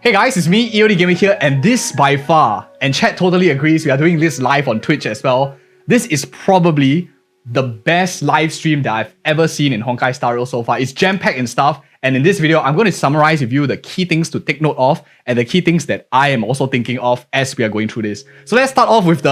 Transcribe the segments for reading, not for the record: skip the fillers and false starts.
Hey guys, it's me, EODGamer here, and this by far, and chat totally agrees, we are doing this live on Twitch as well. This is probably the best live stream that I've ever seen in Honkai Star Rail so far. It's jam-packed and stuff, and in this video, I'm going to summarize with you the key things to take note of, and the key things that I am also thinking of as we are going through this. So let's start off with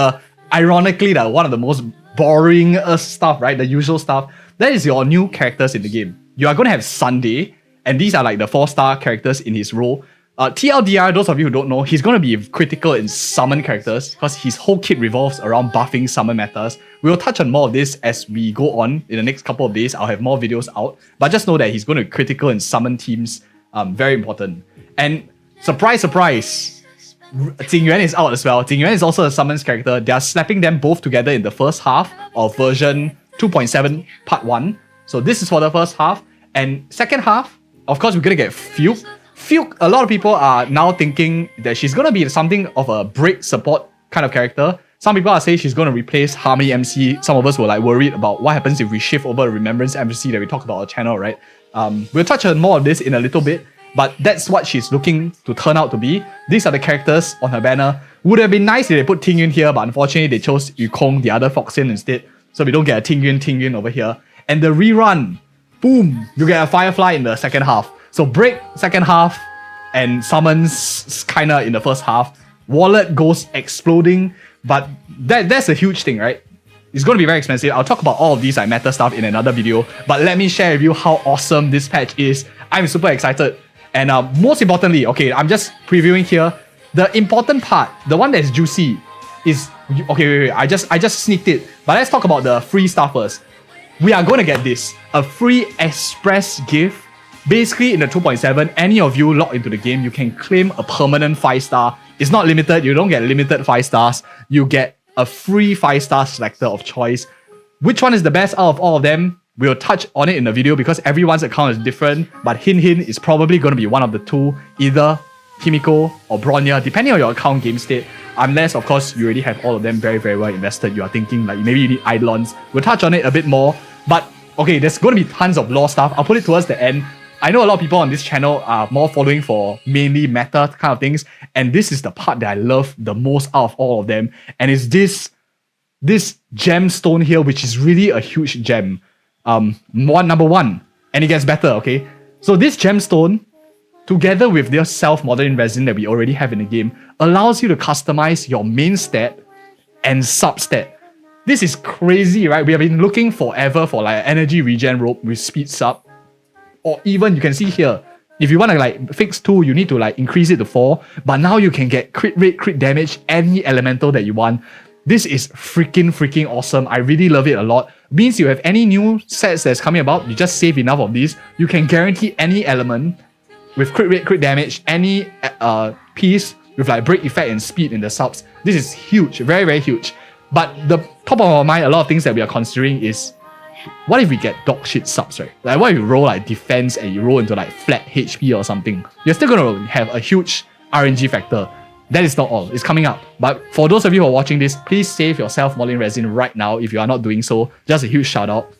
ironically, one of the most boring stuff, right? The usual stuff. That is your new characters in the game. You are going to have Sunday, and these are like the 4-star characters in his role. TLDR, those of you who don't know, he's going to be critical in summon characters because his whole kit revolves around buffing summon metas. We'll touch on more of this as we go on in the next couple of days. I'll have more videos out, but just know that he's going to be critical in summon teams. Very important. And surprise, surprise, Jing Yuan is out as well. Jing Yuan is also a summons character. They are slapping them both together in the first half of version 2.7 part 1. So this is for the first half. And second half, of course, we're going to get Fugue. Fugue, a lot of people are now thinking that she's going to be something of a break support kind of character. Some people are saying she's going to replace Harmony MC. Some of us were like worried about what happens if we shift over Remembrance MC that we talked about on our channel, right? We'll touch on more of this in a little bit, but that's what she's looking to turn out to be. These are the characters on her banner. Would have been nice if they put Ting Yun here, but unfortunately they chose Yukong, the other Foxian instead. So we don't get a Ting Yun over here. And the rerun, boom, you get a Firefly in the second half. So break second half and summons kinda in the first half. Wallet goes exploding, but that's a huge thing, right? It's going to be very expensive. I'll talk about all of these like meta stuff in another video, but let me share with you how awesome this patch is. I'm super excited. And most importantly, okay, I'm just previewing here. The important part, the one that's juicy is, okay, wait, I just sneaked it. But let's talk about the free stuff first. We are going to get this, a free express gift. Basically, in the 2.7, any of you log into the game, you can claim a permanent 5-star. It's not limited. You don't get limited 5 stars. You get a free 5-star selector of choice. Which one is the best out of all of them? We'll touch on it in the video because everyone's account is different. But hint is probably going to be one of the two, either Himiko or Bronya, depending on your account game state. Unless, of course, you already have all of them very, very well invested. You are thinking like maybe you need Eidolons. We'll touch on it a bit more. But okay, there's going to be tons of lore stuff. I'll put it towards the end. I know a lot of people on this channel are more following for mainly meta kind of things, and this is the part that I love the most out of all of them, and it's this gemstone here, which is really a huge gem. Number one, and it gets better, okay? So this gemstone, together with their self-modeling resin that we already have in the game, allows you to customize your main stat and sub-stat. This is crazy, right? We have been looking forever for like energy regen rope with speed sub. Or even you can see here, if you want to like fix 2, you need to like increase it to 4. But now you can get crit rate, crit damage, any elemental that you want. This is freaking awesome. I really love it a lot. Means you have any new sets that's coming about, you just save enough of these. You can guarantee any element with crit rate, crit damage, any piece with like break effect and speed in the subs. This is huge, very huge. But the top of our mind, a lot of things that we are considering is, what if we get dog shit subs, right? Like what if you roll like defense and you roll into like flat HP or something? You're still going to have a huge RNG factor. That is not all. It's coming up. But for those of you who are watching this, please save your self-modeling resin right now if you are not doing so. Just a huge shout out.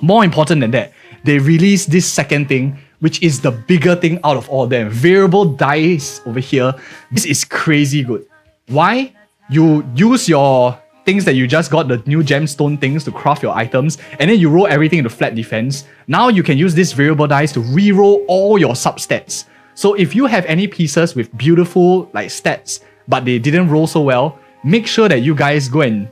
More important than that, they released this second thing, which is the bigger thing out of all of them. Variable dice over here. This is crazy good. Why? You use your things that you just got, the new gemstone things to craft your items, and then you roll everything into flat defense. Now you can use this variable dice to reroll all your substats. So if you have any pieces with beautiful like stats, but they didn't roll so well, make sure that you guys go and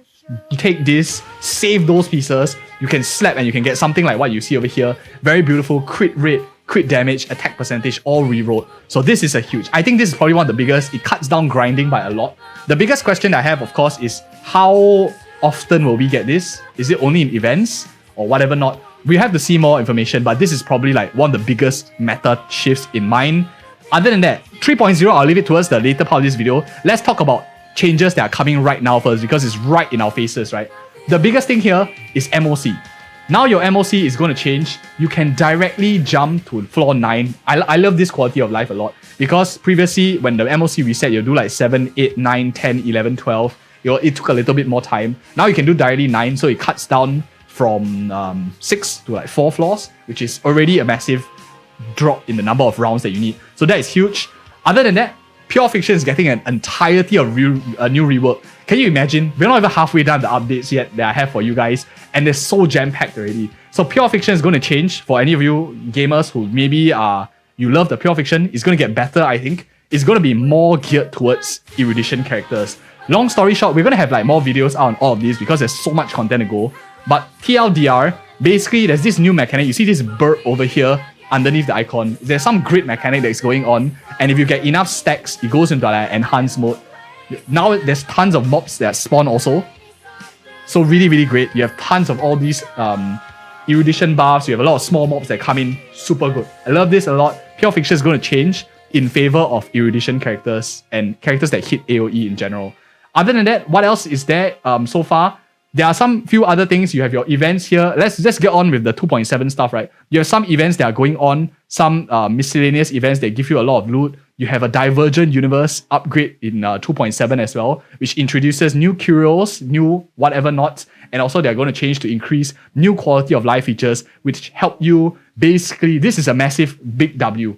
take this, save those pieces. You can slap and you can get something like what you see over here. Very beautiful crit rate, crit damage, attack percentage, all rerolled. So this is a huge. I think this is probably one of the biggest. It cuts down grinding by a lot. The biggest question I have, of course, is how often will we get this? Is it only in events or whatever not? We have to see more information, but this is probably like one of the biggest meta shifts in mind. Other than that, 3.0, I'll leave it towards the later part of this video. Let's talk about changes that are coming right now first because it's right in our faces, right? The biggest thing here is MOC. Now your MOC is going to change. You can directly jump to floor 9. I love this quality of life a lot because previously when the MOC reset, you'll do like 7, 8, 9, 10, 11, 12. It took a little bit more time. Now you can do directly 9, so it cuts down from 6 to like 4 floors, which is already a massive drop in the number of rounds that you need. So that is huge. Other than that, Pure Fiction is getting an entirety of a new rework. Can you imagine? We're not even halfway done the updates yet that I have for you guys, and they're so jam-packed already. So Pure Fiction is going to change for any of you gamers who maybe you love the Pure Fiction. It's going to get better, I think. It's going to be more geared towards erudition characters. Long story short, we're going to have like more videos out on all of these because there's so much content to go. But TLDR, basically there's this new mechanic. You see this bird over here underneath the icon. There's some grid mechanic that's going on, and if you get enough stacks, it goes into like enhanced mode. Now there's tons of mobs that spawn also. So really, really great. You have tons of all these erudition buffs. You have a lot of small mobs that come in. Super good. I love this a lot. Pure Fiction is going to change in favor of erudition characters and characters that hit AoE in general. Other than that, what else is there so far? There are some few other things. You have your events here. Let's just get on with the 2.7 stuff, right? You have some events that are going on, some miscellaneous events that give you a lot of loot. You have a Divergent Universe upgrade in 2.7 as well, which introduces new curios, new whatever not, and also they're going to change to increase new quality of life features, which help you basically, this is a massive big W.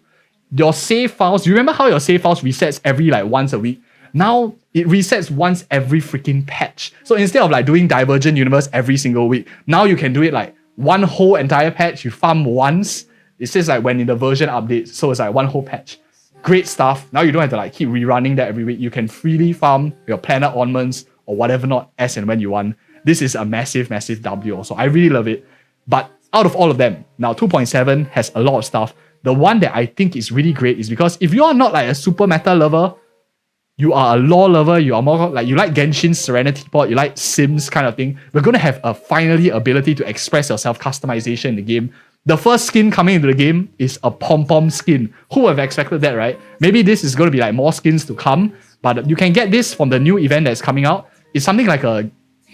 Your save files, you remember how your save files resets every like once a week? Now it resets once every freaking patch. So instead of like doing Divergent Universe every single week, now you can do it like one whole entire patch. You farm once. It says like when in the version updates, so it's like one whole patch. Great stuff. Now you don't have to like keep rerunning that every week. You can freely farm your planet ornaments or whatever not as and when you want. This is a massive, massive W also. I really love it. But out of all of them, now 2.7 has a lot of stuff. The one that I think is really great is because if you are not like a super meta lover, you are a lore lover, you are more like, you like Genshin's Serenity Pod, you like Sims kind of thing, we're going to have a finally ability to express yourself customization in the game. The first skin coming into the game is a pom-pom skin. Who would have expected that, right? Maybe this is going to be like more skins to come, but you can get this from the new event that's coming out. It's something like a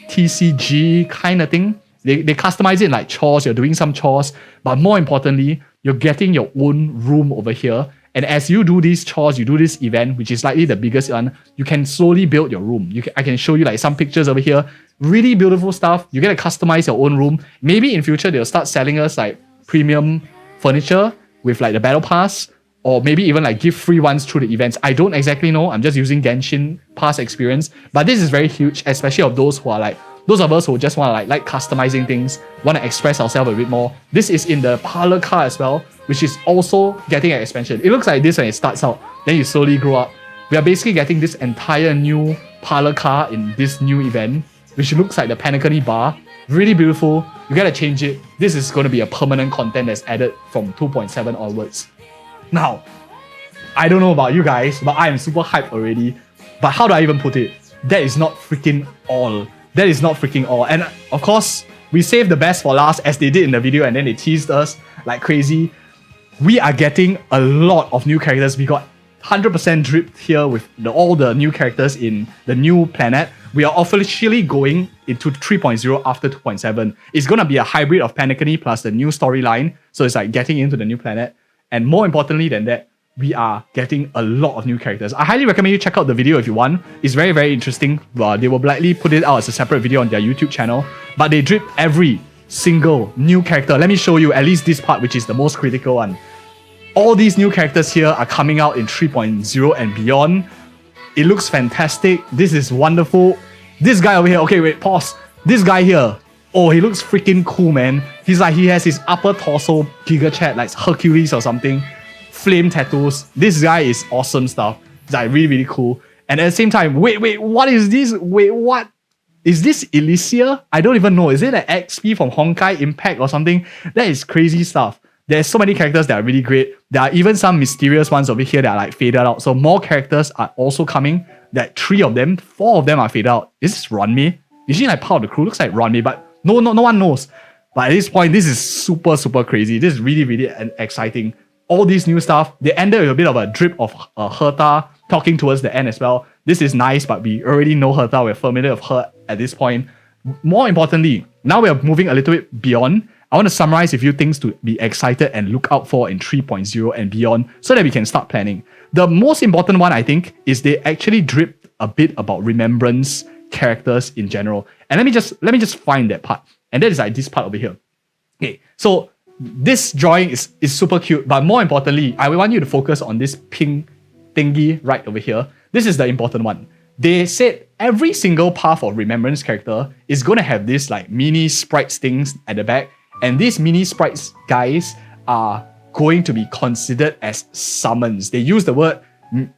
TCG kind of thing. They customize it in like chores, you're doing some chores, but more importantly, you're getting your own room over here. And as you do these chores, you do this event, which is likely the biggest one, you can slowly build your room. I can show you like some pictures over here. Really beautiful stuff. You get to customize your own room. Maybe in future, they'll start selling us like premium furniture with like the battle pass, or maybe even like give free ones through the events. I don't exactly know. I'm just using Genshin past experience. But this is very huge, especially of those who are like, those of us who just want to like customizing things, want to express ourselves a bit more. This is in the parlor car as well, which is also getting an expansion. It looks like this when it starts out, then you slowly grow up. We are basically getting this entire new parlor car in this new event, which looks like the Panacony bar. Really beautiful. You gotta change it. This is going to be a permanent content that's added from 2.7 onwards. Now, I don't know about you guys, but I am super hyped already. But how do I even put it? That is not freaking all. That is not freaking all. And of course, we saved the best for last as they did in the video, and then they teased us like crazy. We are getting a lot of new characters. We got 100% dripped here with all the new characters in the new planet. We are officially going into 3.0 after 2.7. It's going to be a hybrid of Panacony plus the new storyline. So it's like getting into the new planet. And more importantly than that, we are getting a lot of new characters. I highly recommend you check out the video if you want. It's very, very interesting. They will likely put it out as a separate video on their YouTube channel. But they drip every single new character. Let me show you at least this part, which is the most critical one. All these new characters here are coming out in 3.0 and beyond. It looks fantastic. This is wonderful. This guy over here, okay, wait, pause. This guy here, oh, he looks freaking cool, man. He's like, he has his upper torso Giga Chat, like Hercules or something. Flame tattoos. This guy is awesome stuff. It's like really, really cool. And at the same time, wait, what is this? Wait, what? Is this Elysia? I don't even know. Is it an XP from Honkai Impact or something? That is crazy stuff. There's so many characters that are really great. There are even some mysterious ones over here that are like faded out. So more characters are also coming. That 4 of them are faded out. Is this Ronmei? Is she like part of the crew? Looks like Ronmei, but no one knows. But at this point, this is super, super crazy. This is really, really exciting. All these new stuff, they ended with a bit of a drip of Herta talking towards the end as well. This is nice, but we already know Herta. We're familiar with her at this point. More importantly, now we're moving a little bit beyond. I want to summarize a few things to be excited and look out for in 3.0 and beyond so that we can start planning. The most important one, I think, is they actually dripped a bit about remembrance characters in general. And let me just find that part. And that is like this part over here. Okay, so this drawing is super cute, but more importantly, I want you to focus on this pink thingy right over here. This is the important one. They said every single path of Remembrance character is going to have this like mini sprites things at the back. And these mini sprites guys are going to be considered as summons. They use the word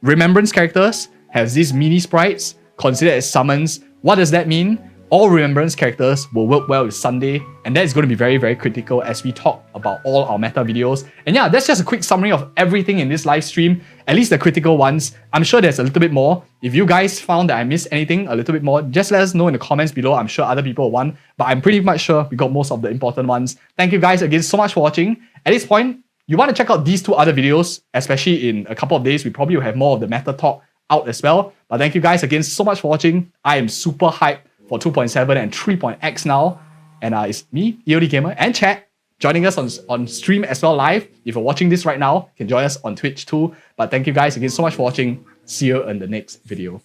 Remembrance characters has these mini sprites considered as summons. What does that mean? All Remembrance characters will work well with Sunday, and that is going to be very, very critical as we talk about all our meta videos. And yeah, that's just a quick summary of everything in this live stream, at least the critical ones. I'm sure there's a little bit more. If you guys found that I missed anything a little bit more, just let us know in the comments below. I'm sure other people will want, but I'm pretty much sure we got most of the important ones. Thank you guys again so much for watching. At this point, you want to check out these 2 other videos, especially in a couple of days. We probably will have more of the meta talk out as well. But thank you guys again so much for watching. I am super hyped for 2.7 and 3.x now. And it's me, EODGamer, and chat joining us on stream as well live. If you're watching this right now, you can join us on Twitch too. But thank you guys again so much for watching. See you in the next video.